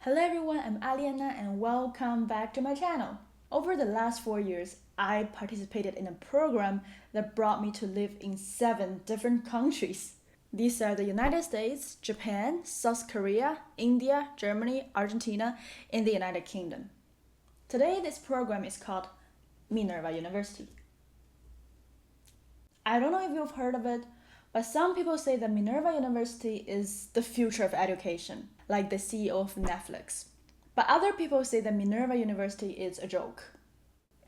Hello everyone, I'm Aliana and welcome back to my channel. Over the last 4 years, I participated in a program that brought me to live in 7 different countries. These are the United States, Japan, South Korea, India, Germany, Argentina, and the United Kingdom. Today, this program is called Minerva University. I don't know if you've heard of it, but some people say that Minerva University is the future of education, like the CEO of Netflix. But other people say that Minerva University is a joke.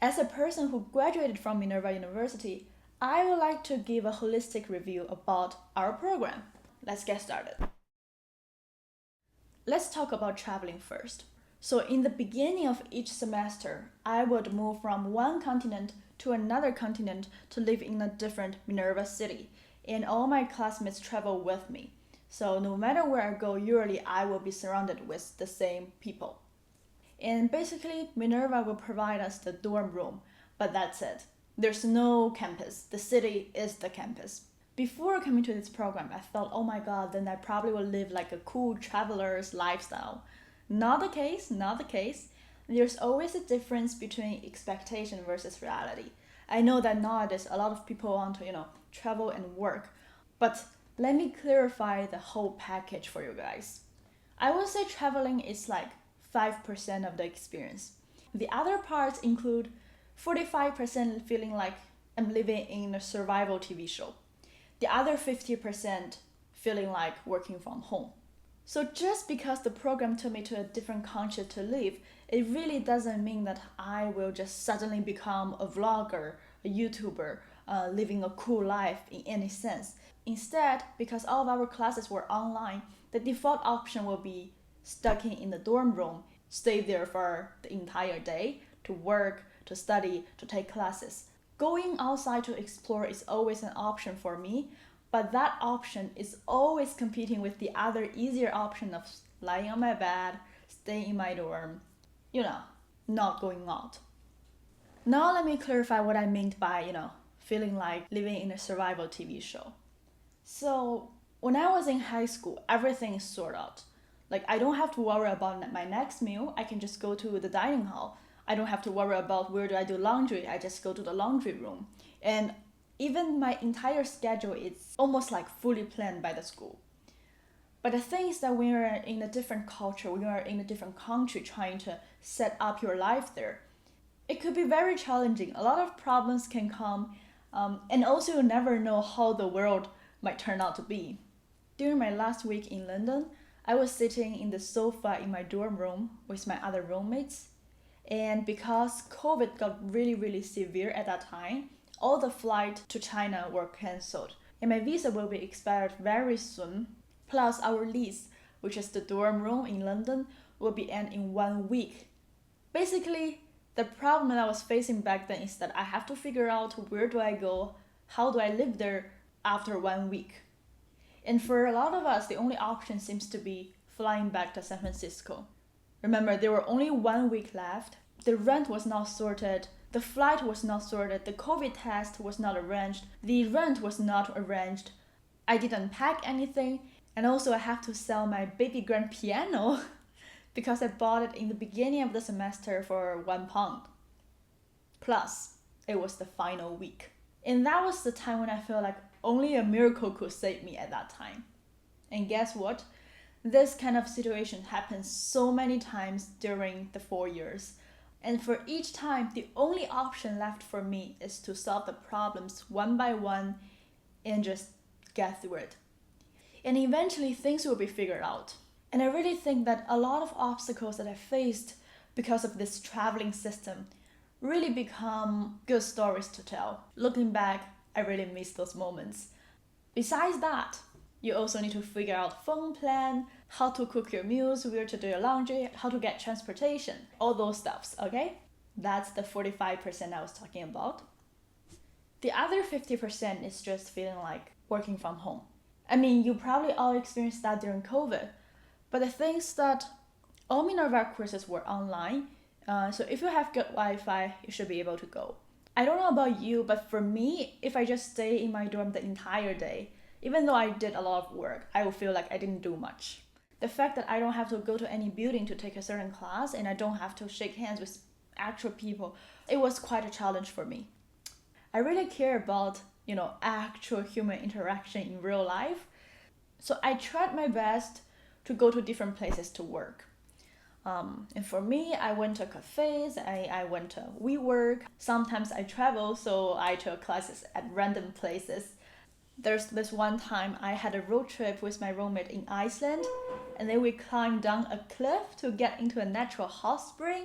As a person who graduated from Minerva University, I would like to give a holistic review about our program. Let's get started. Let's talk about traveling first. So in the beginning of each semester, I would move from one continent to another continent to live in a different Minerva City, and all my classmates travel with me. So no matter where I go, usually I will be surrounded with the same people. And basically, Minerva will provide us the dorm room, but that's it. There's no campus. The city is the campus. Before coming to this program, I thought, oh my god, then I probably will live like a cool traveler's lifestyle. Not the case, not the case. There's always a difference between expectation versus reality. I know that nowadays a lot of people want to, travel and work, but let me clarify the whole package for you guys. I would say traveling is like 5% of the experience. The other parts include 45% feeling like I'm living in a survival TV show. The other 50% feeling like working from home. So just because the program took me to a different country to live, it really doesn't mean that I will just suddenly become a vlogger, a YouTuber, living a cool life in any sense. Instead, because all of our classes were online, the default option will be stuck in the dorm room, stay there for the entire day, to work, to study, to take classes. Going outside to explore is always an option for me, but that option is always competing with the other easier option of lying on my bed, staying in my dorm, not going out. Now let me clarify what I meant by, feeling like living in a survival TV show. So when I was in high school, everything is sorted out. Like I don't have to worry about my next meal. I can just go to the dining hall. I don't have to worry about where do I do laundry. I just go to the laundry room. And even my entire schedule is almost like fully planned by the school. But the thing is that when you're in a different culture, when you're in a different country trying to set up your life there, it could be very challenging. A lot of problems can come, and also you never know how the world might turn out to be. During my last week in London, I was sitting in the sofa in my dorm room with my other roommates. And because COVID got really, really severe at that time, all the flights to China were cancelled. And my visa will be expired very soon. Plus our lease, which is the dorm room in London, will be end in 1 week. Basically, the problem that I was facing back then is that I have to figure out where do I go, how do I live there after 1 week. And for a lot of us, the only option seems to be flying back to San Francisco. Remember, there were only 1 week left. The rent was not sorted. The flight was not sorted. The COVID test was not arranged. The rent was not arranged. I didn't pack anything. And also I have to sell my baby grand piano because I bought it in the beginning of the semester for £1. Plus, it was the final week. And that was the time when I felt like only a miracle could save me at that time. And guess what? This kind of situation happens so many times during the 4 years. And for each time, the only option left for me is to solve the problems one by one and just get through it. And eventually things will be figured out. And I really think that a lot of obstacles that I faced because of this traveling system really become good stories to tell. Looking back, I really miss those moments. Besides that, you also need to figure out phone plan, how to cook your meals, where to do your laundry, how to get transportation, all those stuffs, okay? That's the 45% I was talking about. The other 50% is just feeling like working from home. I mean, you probably all experienced that during COVID, but the thing is that all Minerva courses were online, so if you have good Wi-Fi, you should be able to go. I don't know about you, but for me, if I just stay in my dorm the entire day, even though I did a lot of work, I will feel like I didn't do much. The fact that I don't have to go to any building to take a certain class and I don't have to shake hands with actual people, it was quite a challenge for me. I really care about, actual human interaction in real life. So I tried my best to go to different places to work. And for me, I went to cafes, I went to WeWork. Sometimes I travel, so I took classes at random places. There's this one time I had a road trip with my roommate in Iceland, and then we climbed down a cliff to get into a natural hot spring.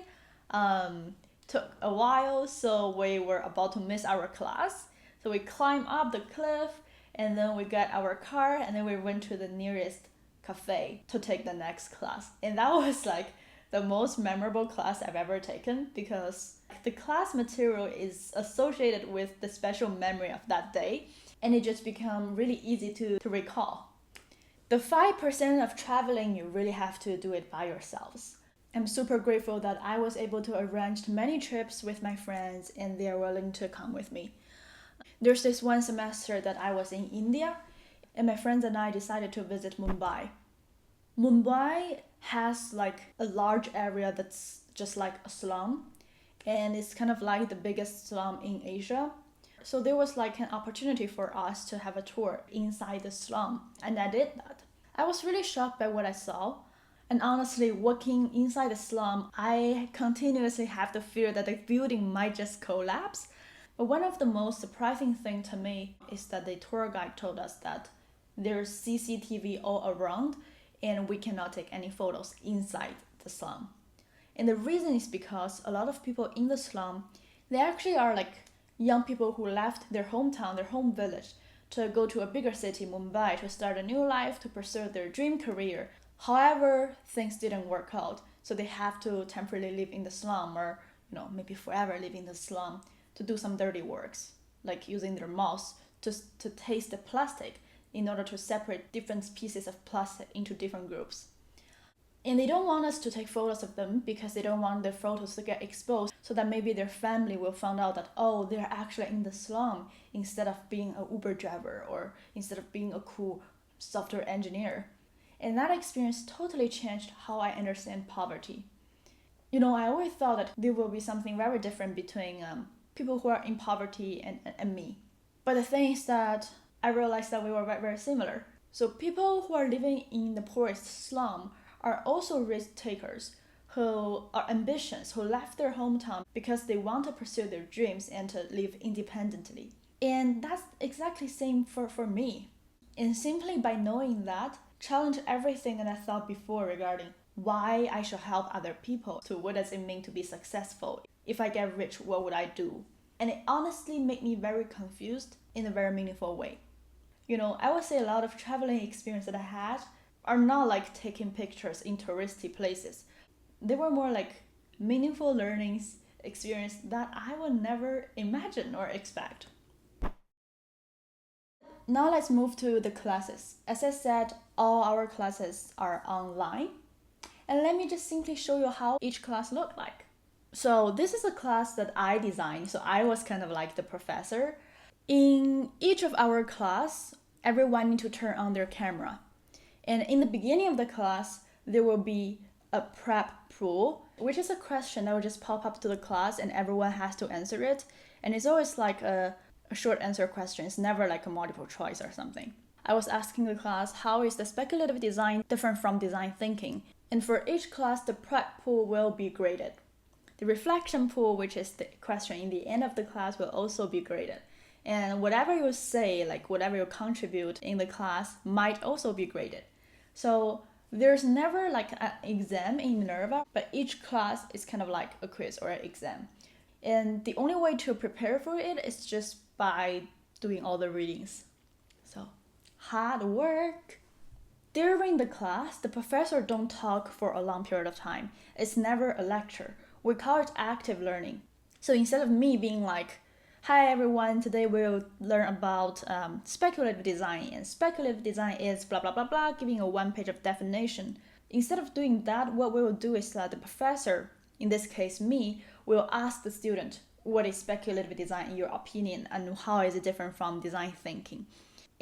Took a while, so we were about to miss our class. So we climbed up the cliff, and then we got our car, and then we went to the nearest cafe to take the next class. And that was like the most memorable class I've ever taken, because the class material is associated with the special memory of that day, and it just became really easy to recall. The 5% of traveling, you really have to do it by yourselves. I'm super grateful that I was able to arrange many trips with my friends and they are willing to come with me. There's this one semester that I was in India, and my friends and I decided to visit Mumbai. Mumbai has like a large area that's just like a slum, and it's kind of like the biggest slum in Asia. So there was like an opportunity for us to have a tour inside the slum, and I did that. I was really shocked by what I saw. And honestly, walking inside the slum, I continuously have the fear that the building might just collapse. But one of the most surprising things to me is that the tour guide told us that there's CCTV all around and we cannot take any photos inside the slum. And the reason is because a lot of people in the slum, they actually are like young people who left their hometown, their home village, to go to a bigger city, Mumbai, to start a new life, to pursue their dream career. However, things didn't work out, so they have to temporarily live in the slum, or maybe forever live in the slum to do some dirty works, like using their mouths to taste the plastic in order to separate different pieces of plastic into different groups. And they don't want us to take photos of them because they don't want their photos to get exposed, so that maybe their family will find out that, oh, they're actually in the slum instead of being an Uber driver or instead of being a cool software engineer. And that experience totally changed how I understand poverty. I always thought that there will be something very different between people who are in poverty and me. But the thing is that I realized that we were very, very similar. So people who are living in the poorest slum are also risk takers, who are ambitious, who left their hometown because they want to pursue their dreams and to live independently. And that's exactly the same for me. And simply by knowing that, challenge everything that I thought before regarding why I should help other people to what does it mean to be successful. If I get rich, what would I do? And it honestly made me very confused in a very meaningful way. I would say a lot of traveling experience that I had are not like taking pictures in touristy places. They were more like meaningful learnings, experience that I would never imagine or expect. Now let's move to the classes. As I said, all our classes are online. And let me just simply show you how each class looked like. So this is a class that I designed, so I was kind of like the professor. In each of our class, everyone need to turn on their camera. And in the beginning of the class, there will be a prep pool, which is a question that will just pop up to the class and everyone has to answer it. And it's always like a short answer question. It's never like a multiple choice or something. I was asking the class, how is the speculative design different from design thinking? And for each class, the prep pool will be graded. The reflection pool, which is the question in the end of the class, will also be graded. And whatever you say, like whatever you contribute in the class, might also be graded. So there's never like an exam in Minerva, but each class is kind of like a quiz or an exam. And the only way to prepare for it is just by doing all the readings. So hard work. During the class, the professor don't talk for a long period of time. It's never a lecture. We call it active learning. So instead of me being like, hi everyone, today we'll learn about speculative design, and speculative design is blah blah blah blah, giving a one page of definition. Instead of doing that, what we will do is that the professor, in this case me, will ask the student, what is speculative design in your opinion and how is it different from design thinking?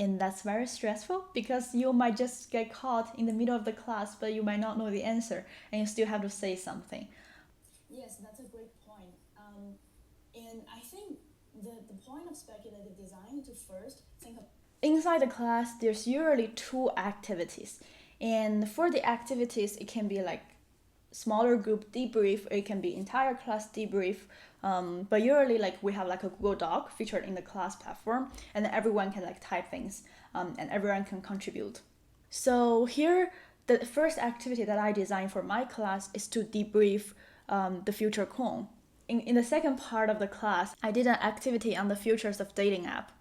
And that's very stressful because you might just get caught in the middle of the class, but you might not know the answer and you still have to say something. Yes, that's a great point. And I think the point of speculative design is to first think of. Inside the class, there's usually two activities. And for the activities, it can be like smaller group debrief, or it can be entire class debrief. But usually like we have like a Google Doc featured in the class platform, and then everyone can like type things, and everyone can contribute. So here, the first activity that I designed for my class is to debrief the future clone. In the second part of the class, I did an activity on the futures of dating app.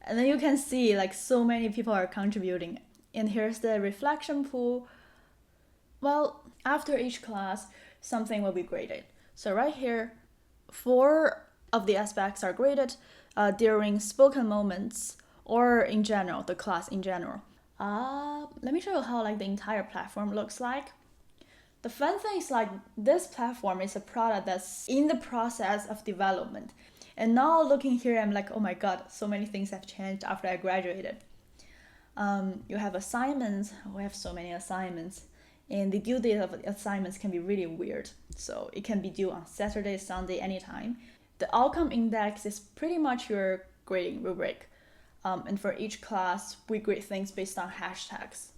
And then you can see like so many people are contributing. And here's the reflection pool. Well, after each class, something will be graded. So right here, 4 of the aspects are graded during spoken moments or in general, the class in general. Let me show you how like the entire platform looks like. The fun thing is like this platform is a product that's in the process of development. And now looking here, I'm like, oh my god, so many things have changed after I graduated. You have assignments. We have so many assignments. And the due date of assignments can be really weird. So it can be due on Saturday, Sunday, anytime. The outcome index is pretty much your grading rubric. And for each class, we grade things based on hashtags.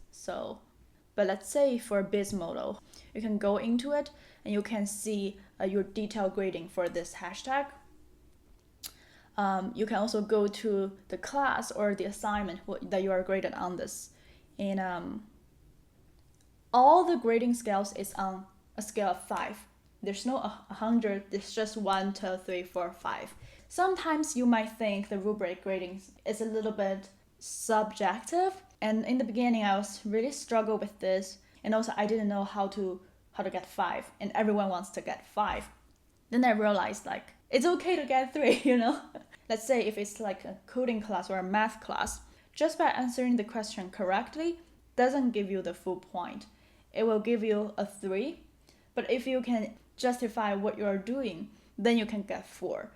But let's say for Bismodo, you can go into it and you can see your detailed grading for this hashtag. You can also go to the class or the assignment that you are graded on this. And all the grading scales is on a scale of 5. There's no 100, there's just 1, 2, 3, 4, 5. Sometimes you might think the rubric grading is a little bit subjective. And in the beginning, I was really struggle with this. And also I didn't know how to get 5. And everyone wants to get 5. Then I realized like, it's okay to get 3, you know? Let's say if it's like a coding class or a math class, just by answering the question correctly doesn't give you the full point. It will give you a 3, but if you can justify what you are doing, then you can get 4.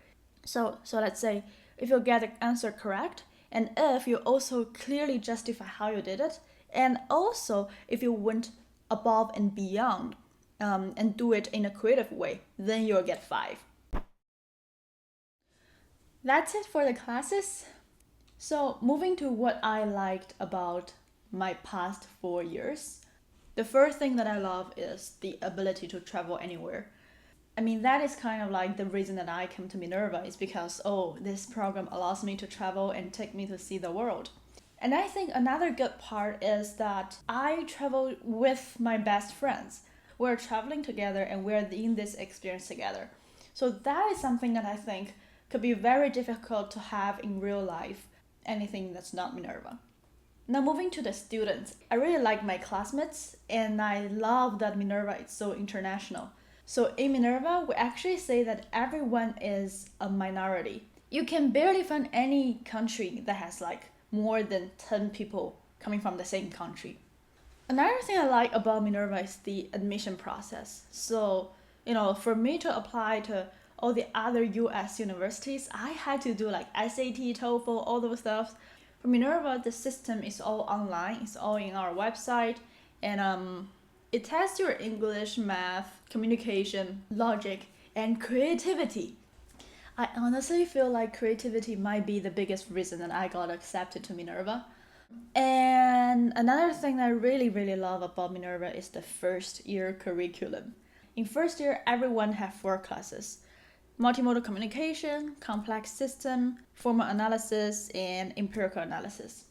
So let's say if you get the answer correct, and if you also clearly justify how you did it, and also if you went above and beyond and do it in a creative way, then you'll get 5. That's it for the classes. So moving to what I liked about my past 4 years. The first thing that I love is the ability to travel anywhere. I mean, that is kind of like the reason that I came to Minerva is because, this program allows me to travel and take me to see the world. And I think another good part is that I travel with my best friends. We're traveling together and we're in this experience together. So that is something that I think could be very difficult to have in real life, anything that's not Minerva. Now moving to the students, I really like my classmates and I love that Minerva is so international. So in Minerva, we actually say that everyone is a minority. You can barely find any country that has like more than 10 people coming from the same country. Another thing I like about Minerva is the admission process. So, for me to apply to all the other US universities, I had to do like SAT, TOEFL, all those stuff. For Minerva, the system is all online. It's all in our website. And it tests your English, math, communication, logic, and creativity. I honestly feel like creativity might be the biggest reason that I got accepted to Minerva. And another thing that I really, really love about Minerva is the first year curriculum. In first year, everyone have 4 classes. Multimodal communication, complex system, formal analysis, and empirical analysis.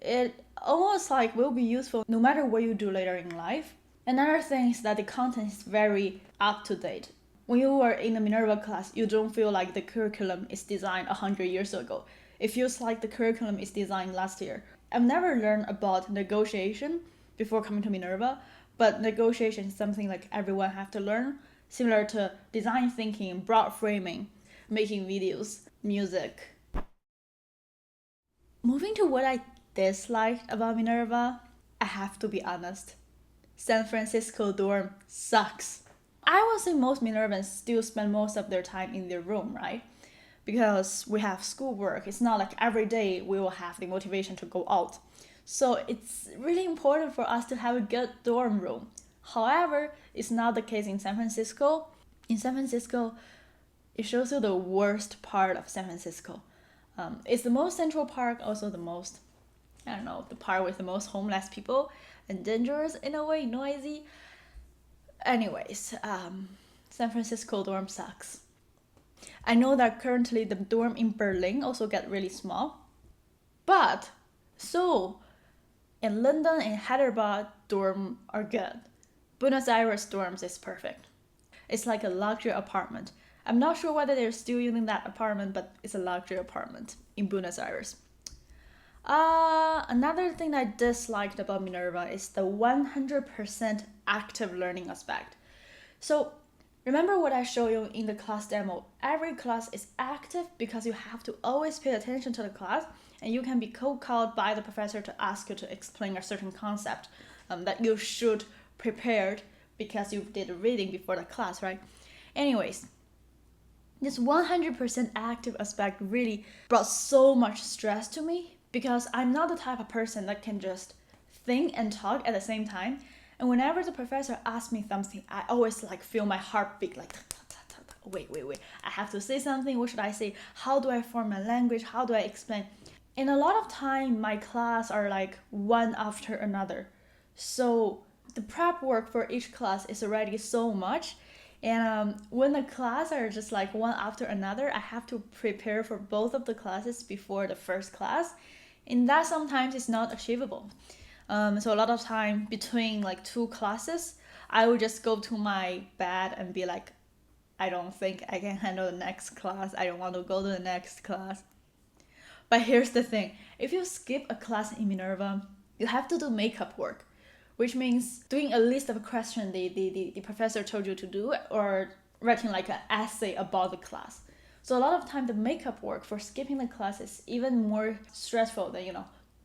It almost like will be useful no matter what you do later in life. Another thing is that the content is very up to date. When you are in a Minerva class, you don't feel like the curriculum is designed 100 years ago. It feels like the curriculum is designed last year. I've never learned about negotiation before coming to Minerva, but negotiation is something like everyone have to learn, similar to design thinking, broad framing, making videos, music. Moving to what I disliked about Minerva, I have to be honest. San Francisco dorm sucks. I would say most Minervans still spend most of their time in their room, right? because we have schoolwork. It's not like every day we will have the motivation to go out. So it's really important for us to have a good dorm room. However, it's not the case in San Francisco. In San Francisco, it shows you the worst part of San Francisco. It's the most central part, also the most, the part with the most homeless people and dangerous in a way, noisy. Anyways, San Francisco dorm sucks. I know that currently the dorm in Berlin also get really small, but so in London and Hyderabad dorm are good. Buenos Aires dorms is perfect. It's like a luxury apartment. I'm not sure whether they're still using that apartment, but it's a luxury apartment in Buenos Aires. Another thing I disliked about Minerva is the 100% active learning aspect. So remember what I showed you in the class demo. Every class is active because you have to always pay attention to the class, and you can be called by the professor to ask you to explain a certain concept that you should prepared because you did reading before the class, right? Anyways, this 100% active aspect really brought so much stress to me because I'm not the type of person that can just think and talk at the same time. And whenever the professor asks me something, I always feel my heartbeat wait, I have to say something. What should I say? How do I form my language? How do I explain? And a lot of time my class are one after another. So the prep work for each class is already so much. And when the class are just one after another, I have to prepare for both of the classes before the first class. And that sometimes is not achievable. So a lot of time between two classes, I would just go to my bed and be I don't think I can handle the next class. I don't want to go to the next class. But here's the thing. If you skip a class in Minerva, you have to do makeup work, which means doing a list of questions the professor told you to do, or writing an essay about the class. So a lot of time the makeup work for skipping the class is even more stressful than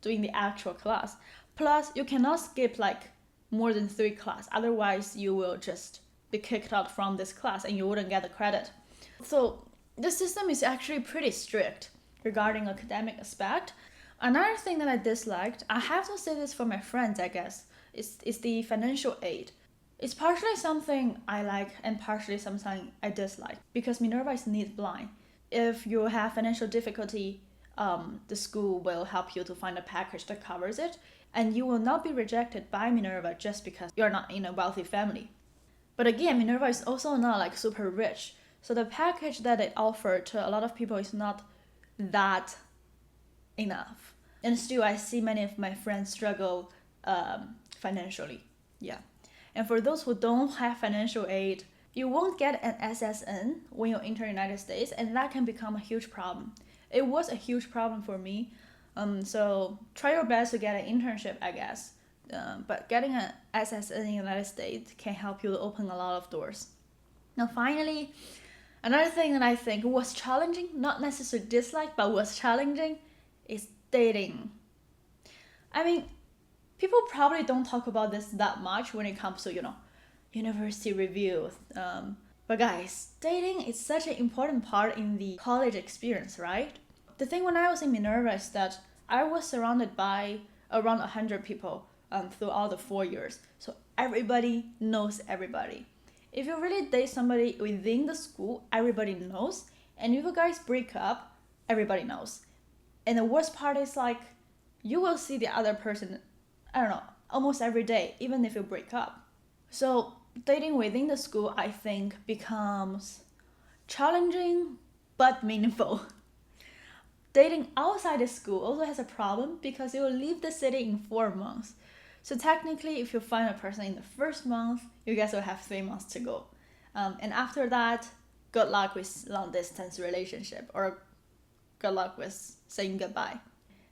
doing the actual class. Plus, you cannot skip more than 3 classes, otherwise you will just be kicked out from this class and you wouldn't get the credit. So the system is actually pretty strict regarding academic aspect. Another thing that I disliked, I have to say this for my friends, I guess, is the financial aid. It's partially something I like and partially something I dislike because Minerva is needs blind. If you have financial difficulty, the school will help you to find a package that covers it, and you will not be rejected by Minerva just because you're not in a wealthy family. But again, Minerva is also not super rich, so the package that it offered to a lot of people is not that enough. And still, I see many of my friends struggle financially. Yeah. And for those who don't have financial aid, you won't get an SSN when you enter the United States, and that can become a huge problem. It was a huge problem for me. So try your best to get an internship, I guess. But getting an SSN in the United States can help you to open a lot of doors. Now, finally, another thing that I think was challenging, not necessarily dislike, but was challenging, is dating. I mean, people probably don't talk about this that much when it comes to, university reviews. But guys, dating is such an important part in the college experience, right? The thing when I was in Minerva is that I was surrounded by around 100 people throughout the 4 years. So everybody knows everybody. If you really date somebody within the school, everybody knows. And if you guys break up, everybody knows. And the worst part is you will see the other person, almost every day, even if you break up. So dating within the school, I think, becomes challenging but meaningful. Dating outside the school also has a problem because you will leave the city in 4 months. So technically, if you find a person in the first month, you guys will have 3 months to go. And after that, good luck with long distance relationship, or good luck with saying goodbye.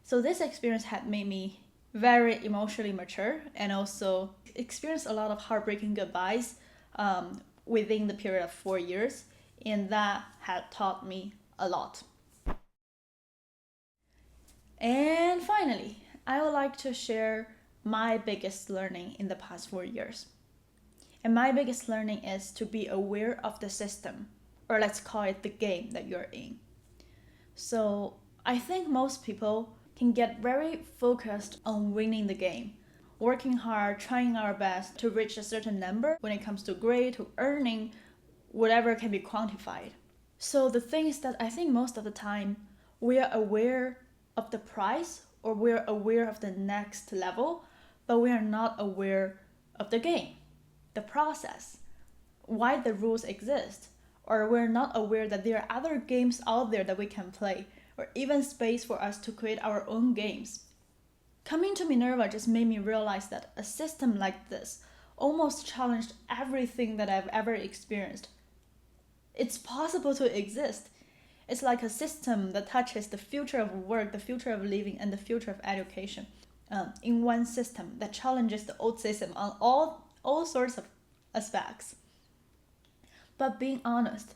So this experience had made me very emotionally mature and also experienced a lot of heartbreaking goodbyes within the period of 4 years, and that had taught me a lot. And finally, I would like to share my biggest learning in the past 4 years. And my biggest learning is to be aware of the system, or let's call it the game that you're in. So I think most people can get very focused on winning the game, working hard, trying our best to reach a certain number when it comes to grade, to earning, whatever can be quantified. So the thing is that I think most of the time we are aware of the price or we're aware of the next level, but we are not aware of the game, the process, why the rules exist, or we're not aware that there are other games out there that we can play, or even space for us to create our own games. Coming to Minerva just made me realize that a system like this almost challenged everything that I've ever experienced. It's possible to exist. It's like a system that touches the future of work, the future of living, and the future of education in one system that challenges the old system on all sorts of aspects. But being honest,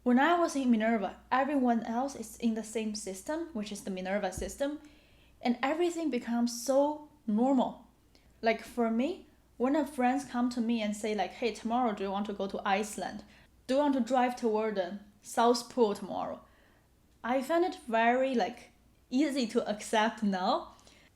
when I was in Minerva, everyone else is in the same system, which is the Minerva system, and everything becomes so normal. Like for me, when a friends come to me and say like, hey, tomorrow do you want to go to Iceland? Do you want to drive toward the South Pole tomorrow? I find it very like easy to accept now,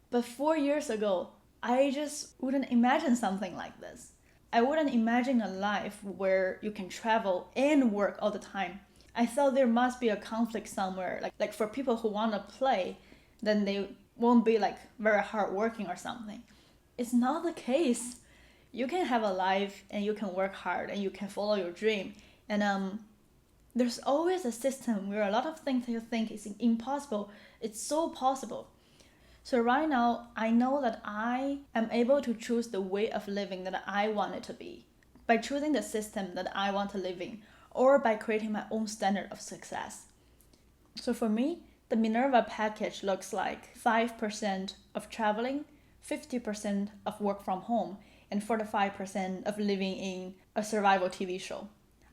but 4 years ago, I just wouldn't imagine something like this. I wouldn't imagine a life where you can travel and work all the time. I thought there must be a conflict somewhere. Like for people who want to play, then they won't be like very hardworking or something. It's not the case. You can have a life and you can work hard and you can follow your dream. And there's always a system where a lot of things that you think is impossible, it's so possible. So right now, I know that I am able to choose the way of living that I want it to be by choosing the system that I want to live in or by creating my own standard of success. So for me, the Minerva package looks like 5% of traveling, 50% of work from home, and 45% of living in a survival TV show.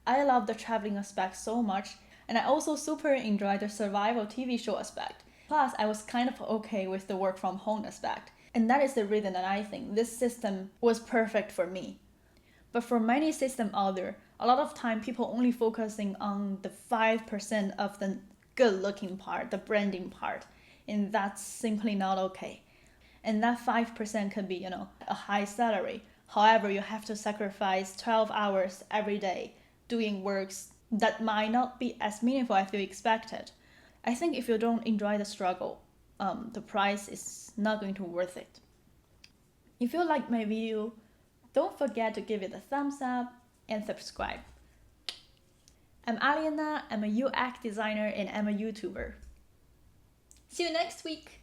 I love the traveling aspect so much, and I also super enjoy the survival TV show aspect. Plus, I was kind of okay with the work from home aspect. And that is the reason that I think this system was perfect for me. But for many systems out there, a lot of time people only focusing on the 5% of the good looking part, the branding part. And that's simply not okay. And that 5% could be, a high salary. However, you have to sacrifice 12 hours every day doing works that might not be as meaningful as you expected. I think if you don't enjoy the struggle, the price is not going to be worth it. If you like my video, don't forget to give it a thumbs up and subscribe. I'm Aliana, I'm a UX designer and I'm a YouTuber. See you next week!